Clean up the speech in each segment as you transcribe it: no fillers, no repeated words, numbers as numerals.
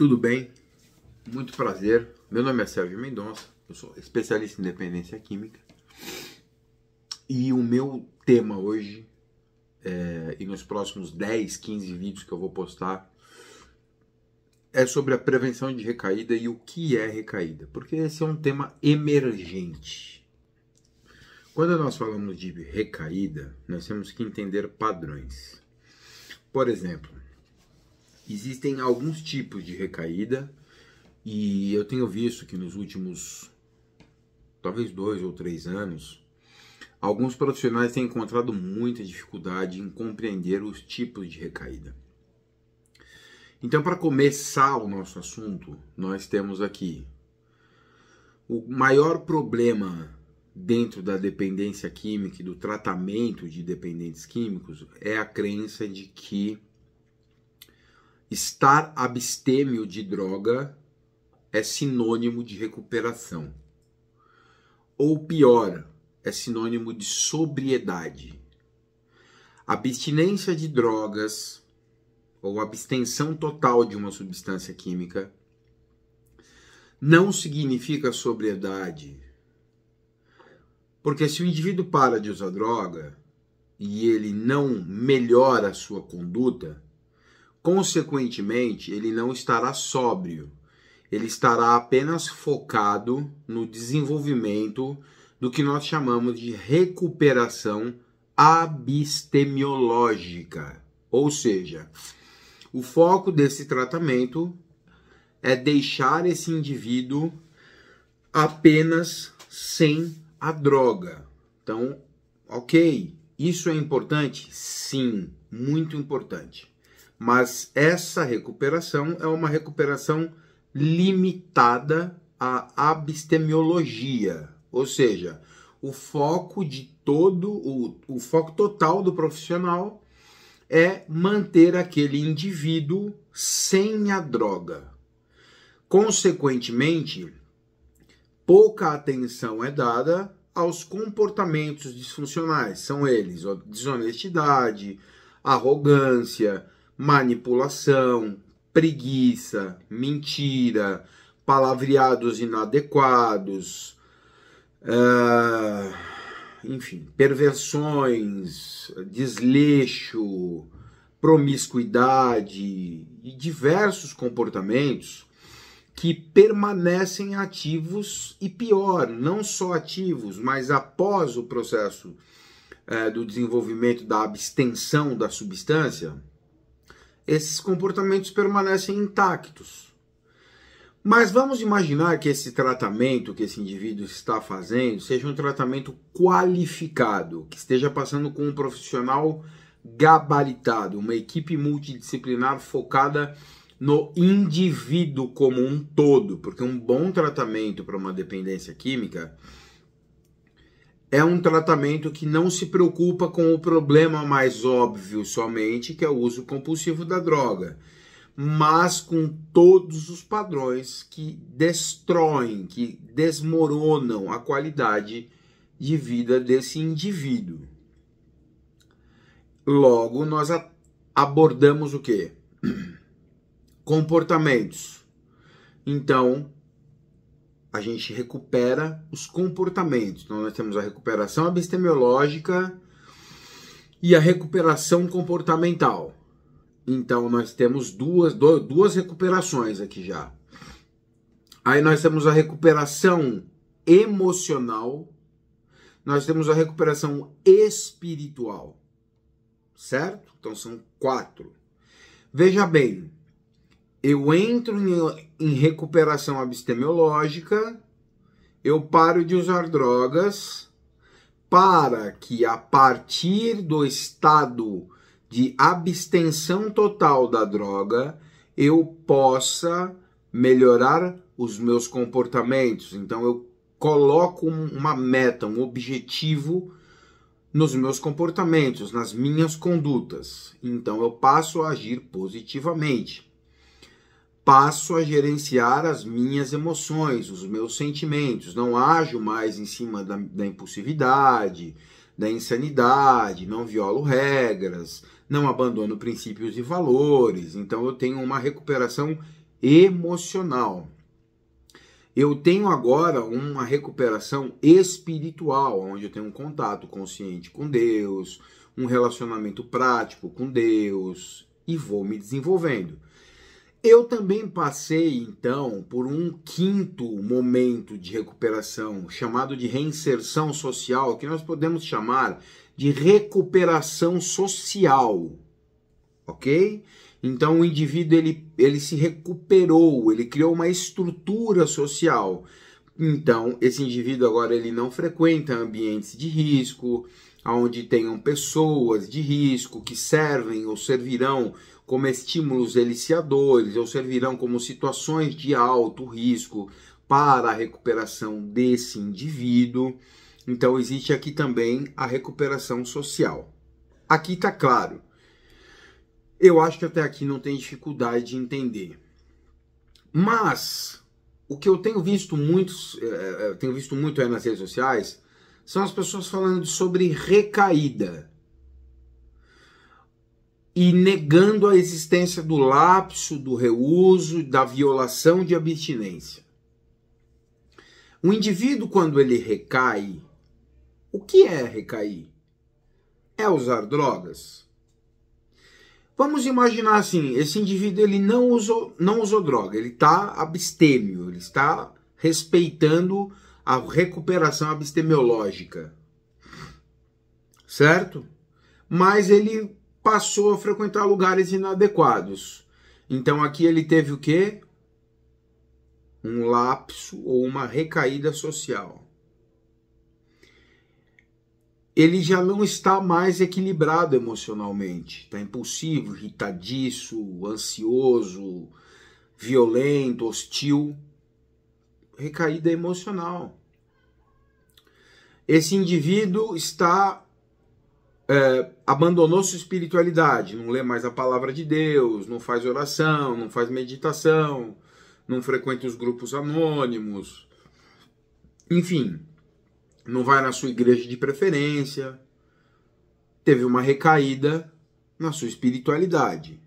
Tudo bem? Muito prazer. Meu nome é Sérgio Mendonça, eu sou especialista em dependência química e o meu tema hoje, e nos próximos 10, 15 vídeos que eu vou postar, é sobre a prevenção de recaída e o que é recaída, porque esse é um tema emergente. Quando nós falamos de recaída, nós temos que entender padrões. Por exemplo, existem alguns tipos de recaída e eu tenho visto que nos últimos, talvez 2 ou 3 anos, alguns profissionais têm encontrado muita dificuldade em compreender os tipos de recaída. Então, para começar o nosso assunto, nós temos aqui o maior problema dentro da dependência química e do tratamento de dependentes químicos é a crença de que estar abstêmio de droga é sinônimo de recuperação. Ou pior, é sinônimo de sobriedade. Abstinência de drogas ou abstenção total de uma substância química não significa sobriedade. Porque se o indivíduo para de usar droga e ele não melhora a sua conduta, consequentemente, ele não estará sóbrio. Ele estará apenas focado no desenvolvimento do que nós chamamos de recuperação abstemiológica. Ou seja, o foco desse tratamento é deixar esse indivíduo apenas sem a droga. Então, ok, isso é importante? Sim, muito importante. Mas essa recuperação é uma recuperação limitada à abstemiologia, ou seja, o foco total do profissional é manter aquele indivíduo sem a droga. Consequentemente, pouca atenção é dada aos comportamentos disfuncionais. São eles desonestidade, arrogância, manipulação, preguiça, mentira, palavreados inadequados, enfim, perversões, desleixo, promiscuidade e diversos comportamentos que permanecem ativos e pior, não só ativos, mas após o processo do desenvolvimento da abstenção da substância, esses comportamentos permanecem intactos. Mas vamos imaginar que esse tratamento que esse indivíduo está fazendo seja um tratamento qualificado, que esteja passando com um profissional gabaritado, uma equipe multidisciplinar focada no indivíduo como um todo, porque um bom tratamento para uma dependência química é um tratamento que não se preocupa com o problema mais óbvio somente, que é o uso compulsivo da droga, mas com todos os padrões que destroem, que desmoronam a qualidade de vida desse indivíduo. Logo, nós abordamos o quê? Comportamentos. Então, a gente recupera os comportamentos. Então, nós temos a recuperação abstemiológica e a recuperação comportamental. Então, nós temos duas recuperações aqui já. Aí nós temos a recuperação emocional, nós temos a recuperação espiritual, certo? Então, são 4. Veja bem, eu entro em recuperação abstemiológica, eu paro de usar drogas para que a partir do estado de abstenção total da droga eu possa melhorar os meus comportamentos. Então eu coloco uma meta, um objetivo nos meus comportamentos, nas minhas condutas. Então eu passo a agir positivamente. Passo a gerenciar as minhas emoções, os meus sentimentos. Não ajo mais em cima da impulsividade, da insanidade, não violo regras, não abandono princípios e valores. Então eu tenho uma recuperação emocional. Eu tenho agora uma recuperação espiritual, onde eu tenho um contato consciente com Deus, um relacionamento prático com Deus e vou me desenvolvendo. Eu também passei, então, por um quinto momento de recuperação, chamado de reinserção social, que nós podemos chamar de recuperação social, ok? Então o indivíduo ele se recuperou, ele criou uma estrutura social. Então esse indivíduo agora ele não frequenta ambientes de risco, onde tenham pessoas de risco que servem ou servirão como estímulos eliciadores ou servirão como situações de alto risco para a recuperação desse indivíduo. Então existe aqui também a recuperação social. Aqui está claro. Eu acho que até aqui não tem dificuldade de entender. Mas o que eu tenho visto muito aí nas redes sociais são as pessoas falando sobre recaída e negando a existência do lapso, do reuso, da violação de abstinência. O indivíduo, quando ele recai, o que é recair? É usar drogas? Vamos imaginar assim, esse indivíduo ele não usou droga, ele está abstêmio, ele está respeitando a recuperação abstemiológica, certo? Mas ele passou a frequentar lugares inadequados. Então aqui ele teve o quê? Um lapso ou uma recaída social. Ele já não está mais equilibrado emocionalmente. Está impulsivo, irritadiço, ansioso, violento, hostil. Recaída emocional. Esse indivíduo abandonou sua espiritualidade, não lê mais a palavra de Deus, não faz oração, não faz meditação, não frequenta os grupos anônimos, enfim, não vai na sua igreja de preferência, teve uma recaída na sua espiritualidade.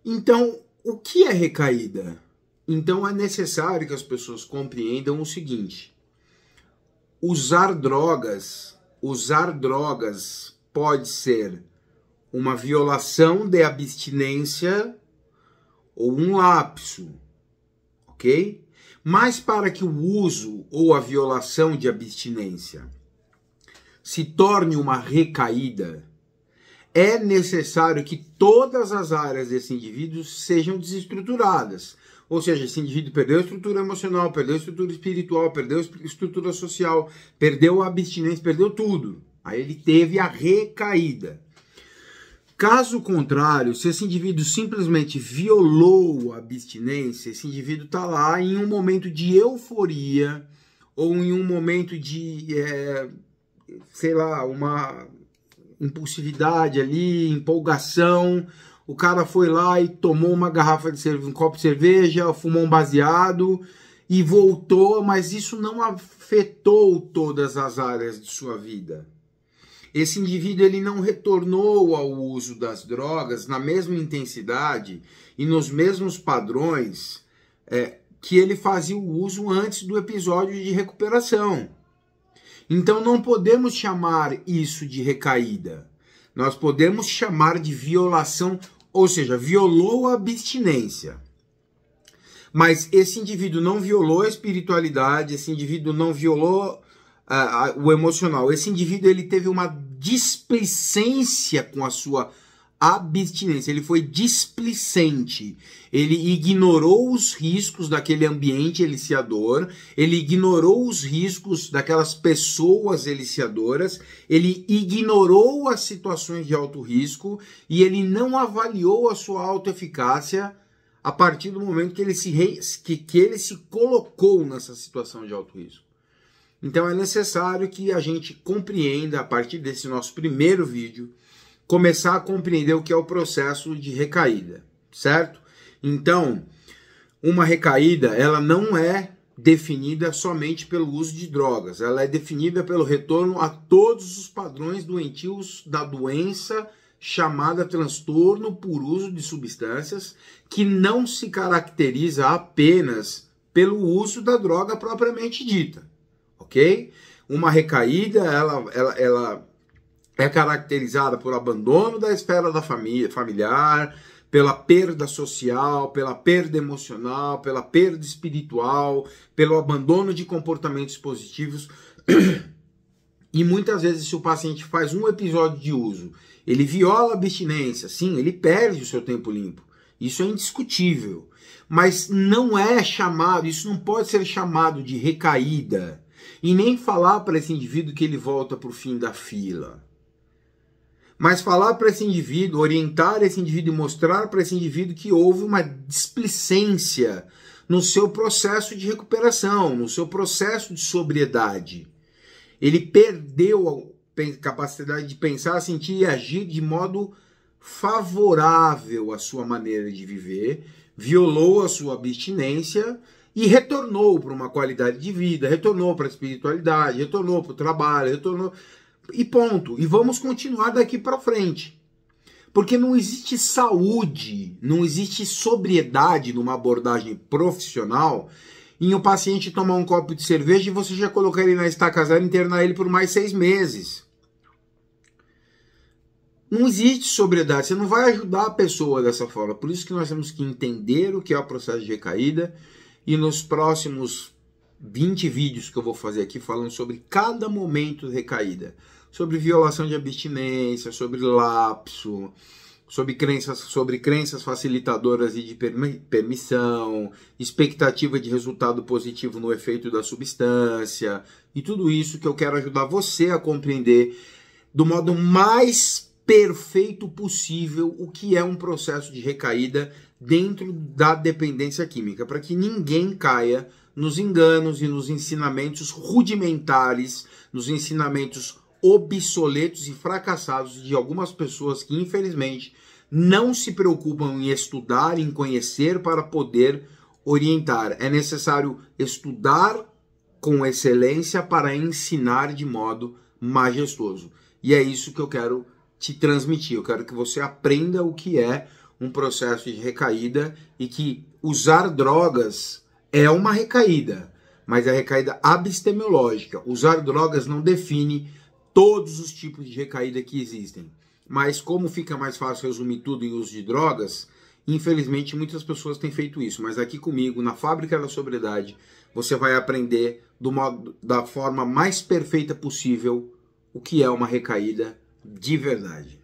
Então, o que é recaída? Então é necessário que as pessoas compreendam o seguinte: usar drogas pode ser uma violação de abstinência ou um lapso, ok? Mas para que o uso ou a violação de abstinência se torne uma recaída, é necessário que todas as áreas desse indivíduo sejam desestruturadas. Ou seja, esse indivíduo perdeu a estrutura emocional, perdeu a estrutura espiritual, perdeu a estrutura social, perdeu a abstinência, perdeu tudo. Aí ele teve a recaída. Caso contrário, se esse indivíduo simplesmente violou a abstinência, esse indivíduo está lá em um momento de euforia ou em um momento de, uma impulsividade ali, empolgação. O cara foi lá e tomou uma garrafa de cerveja, um copo de cerveja, fumou um baseado e voltou, mas isso não afetou todas as áreas de sua vida. Esse indivíduo ele não retornou ao uso das drogas na mesma intensidade e nos mesmos padrões que ele fazia o uso antes do episódio de recuperação. Então não podemos chamar isso de recaída. Nós podemos chamar de violação, ou seja, violou a abstinência. Mas esse indivíduo não violou a espiritualidade, esse indivíduo não violou o emocional. Esse indivíduo ele teve uma displicência com a sua abstinência, ele foi displicente, ele ignorou os riscos daquele ambiente eliciador, ele ignorou os riscos daquelas pessoas eliciadoras, ele ignorou as situações de alto risco e ele não avaliou a sua autoeficácia a partir do momento que ele se colocou nessa situação de alto risco. Então é necessário que a gente compreenda, a partir desse nosso primeiro vídeo, começar a compreender o que é o processo de recaída, certo? Então, uma recaída, ela não é definida somente pelo uso de drogas, ela é definida pelo retorno a todos os padrões doentios da doença chamada transtorno por uso de substâncias, que não se caracteriza apenas pelo uso da droga propriamente dita, ok? Uma recaída, ela é caracterizada por abandono da esfera da família, familiar, pela perda social, pela perda emocional, pela perda espiritual, pelo abandono de comportamentos positivos. E muitas vezes, se o paciente faz um episódio de uso, ele viola a abstinência, sim, ele perde o seu tempo limpo. Isso é indiscutível. Mas não é chamado, isso não pode ser chamado de recaída. E nem falar para esse indivíduo que ele volta para o fim da fila. Mas falar para esse indivíduo, orientar esse indivíduo e mostrar para esse indivíduo que houve uma displicência no seu processo de recuperação, no seu processo de sobriedade. Ele perdeu a capacidade de pensar, sentir e agir de modo favorável à sua maneira de viver, violou a sua abstinência e retornou para uma qualidade de vida, retornou para a espiritualidade, retornou para o trabalho, retornou... E ponto. E vamos continuar daqui para frente. Porque não existe saúde, não existe sobriedade numa abordagem profissional em o paciente tomar um copo de cerveja e você já colocar ele na estaca zero e internar ele por mais 6 meses. Não existe sobriedade, você não vai ajudar a pessoa dessa forma. Por isso que nós temos que entender o que é o processo de recaída e nos próximos 20 vídeos que eu vou fazer aqui falando sobre cada momento de recaída. Sobre violação de abstinência, sobre lapso, sobre crenças facilitadoras e de permissão, expectativa de resultado positivo no efeito da substância, e tudo isso que eu quero ajudar você a compreender do modo mais perfeito possível o que é um processo de recaída dentro da dependência química, para que ninguém caia nos enganos e nos ensinamentos rudimentares, nos ensinamentos obsoletos e fracassados de algumas pessoas que, infelizmente, não se preocupam em estudar, em conhecer para poder orientar. É necessário estudar com excelência para ensinar de modo majestoso. E é isso que eu quero te transmitir. Eu quero que você aprenda o que é um processo de recaída e que usar drogas é uma recaída, mas é recaída abstemiológica. Usar drogas não define todos os tipos de recaída que existem. Mas como fica mais fácil resumir tudo em uso de drogas, infelizmente muitas pessoas têm feito isso. Mas aqui comigo, na Fábrica da Sobriedade, você vai aprender da forma mais perfeita possível o que é uma recaída de verdade.